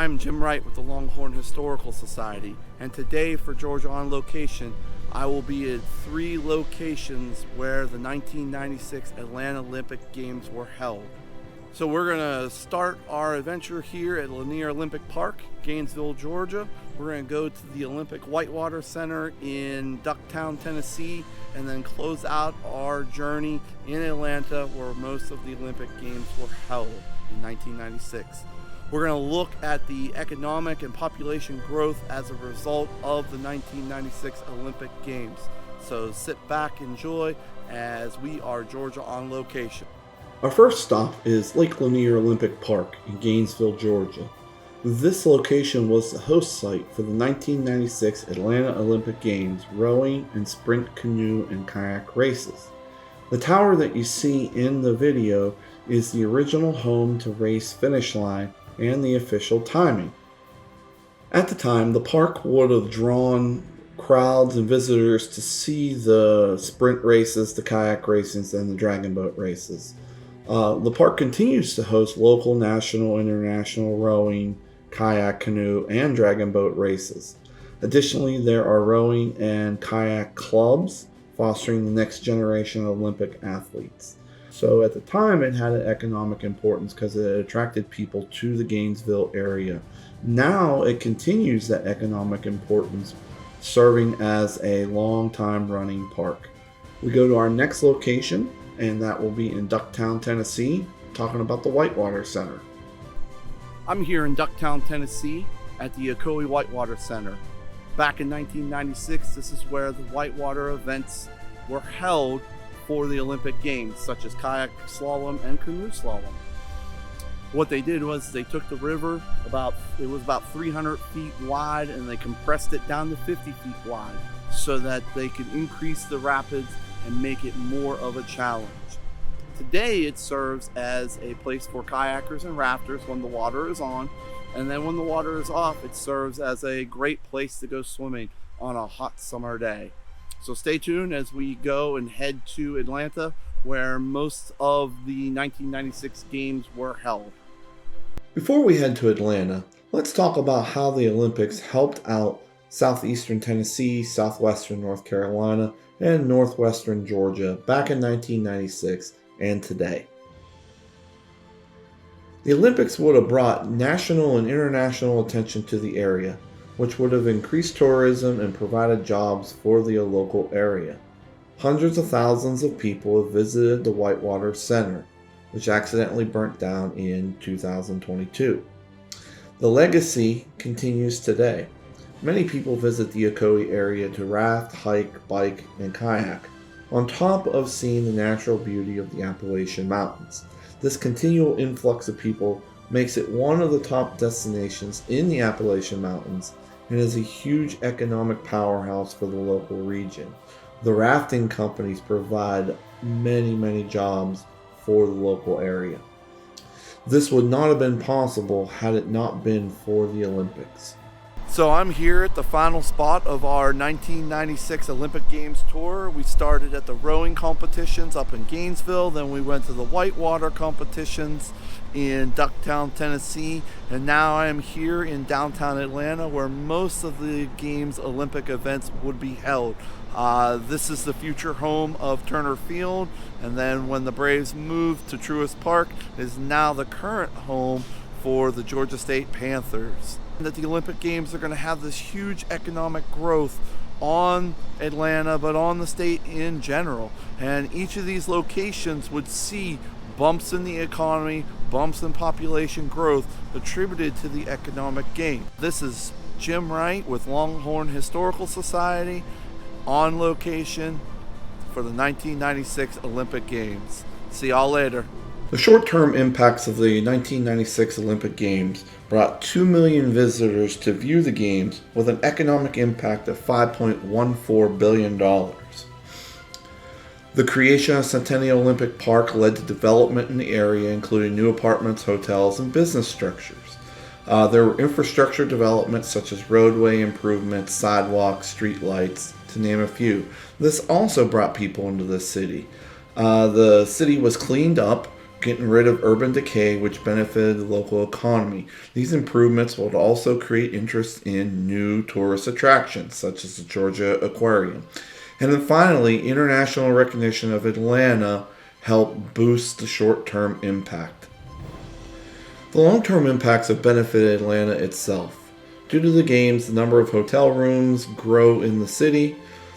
I'm Jim Wright with the Longhorn Historical Society, and today for Georgia on Location, I will be at 3 locations where the 1996 Atlanta Olympic Games were held. So we're going to start our adventure here at Lanier Olympic Park, Gainesville, Georgia. We're going to go to the Olympic Whitewater Center in Ducktown, Tennessee, and then close out our journey in Atlanta, where most of the Olympic Games were held in 1996. We're going to look at the economic and population growth as a result of the 1996 Olympic Games. So sit back, enjoy, as we are Georgia on Location. Our first stop is Lake Lanier Olympic Park in Gainesville, Georgia. This location was the host site for the 1996 Atlanta Olympic Games rowing and sprint canoe and kayak races. The tower that you see in the video is the original home to race finish line and the official timing. At the time, the park would have drawn crowds and visitors to see the sprint races, the kayak races, and the dragon boat races. The park continues to host local, national, international rowing, kayak, canoe, and dragon boat races. Additionally, there are rowing and kayak clubs fostering the next generation of Olympic athletes. So at the time, it had an economic importance because it attracted people to the Gainesville area. Now it continues that economic importance, serving as a long-time running park. We go to our next location, and that will be in Ducktown, Tennessee, talking about the Whitewater Center. I'm here in Ducktown, Tennessee at the Ocoee Whitewater Center. Back in 1996, this is where the whitewater events were held for the Olympic Games, such as kayak slalom and canoe slalom. What they did was they took the river, it was about 300 feet wide, and they compressed it down to 50 feet wide so that they could increase the rapids and make it more of a challenge. Today it serves as a place for kayakers and rafters when the water is on, and then when the water is off, it serves as a great place to go swimming on a hot summer day. So stay tuned as we go and head to Atlanta, where most of the 1996 games were held. Before we head to Atlanta, let's talk about how the Olympics helped out southeastern Tennessee, southwestern North Carolina, and northwestern Georgia back in 1996 and today. The Olympics would have brought national and international attention to the area, which would have increased tourism and provided jobs for the local area. Hundreds of thousands of people have visited the Whitewater Center, which accidentally burnt down in 2022. The legacy continues today. Many people visit the Ocoee area to raft, hike, bike, and kayak, on top of seeing the natural beauty of the Appalachian Mountains. This continual influx of people makes it one of the top destinations in the Appalachian Mountains and is a huge economic powerhouse for the local region. The rafting companies provide many jobs for the local area. This would not have been possible had it not been for the Olympics. So I'm here at the final spot of our 1996 Olympic Games tour. We started at the rowing competitions up in Gainesville, then we went to the whitewater competitions in Ducktown, Tennessee, and now I am here in downtown Atlanta, where most of the Games Olympic events would be held. This is the future home of Turner Field, and then when the Braves moved to Truist Park, it is now the current home for the Georgia State Panthers. That the Olympic Games are going to have this huge economic growth on Atlanta, but on the state in general. And each of these locations would see bumps in the economy, bumps in population growth attributed to the economic gain. This is Jim Wright with Longhorn Historical Society on location for the 1996 Olympic Games. See y'all later. The short-term impacts of the 1996 Olympic Games brought 2 million visitors to view the Games with an economic impact of $5.14 billion. The creation of Centennial Olympic Park led to development in the area, including new apartments, hotels, and business structures. There were infrastructure developments such as roadway improvements, sidewalks, street lights, to name a few. This also brought people into the city. The city was cleaned up, getting rid of urban decay, which benefited the local economy. These improvements would also create interest in new tourist attractions, such as the Georgia Aquarium. And then finally, international recognition of Atlanta helped boost the short-term impact. The long-term impacts have benefited Atlanta itself. Due to the games, the number of hotel rooms grow in the city.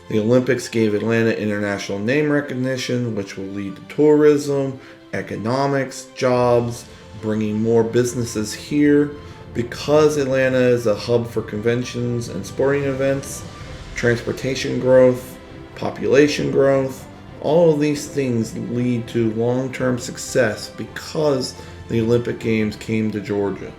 The Olympics gave Atlanta international name recognition, which will lead to tourism, economics, jobs, bringing more businesses here. Because Atlanta is a hub for conventions and sporting events, transportation growth, population growth, all of these things lead to long-term success because the Olympic Games came to Georgia.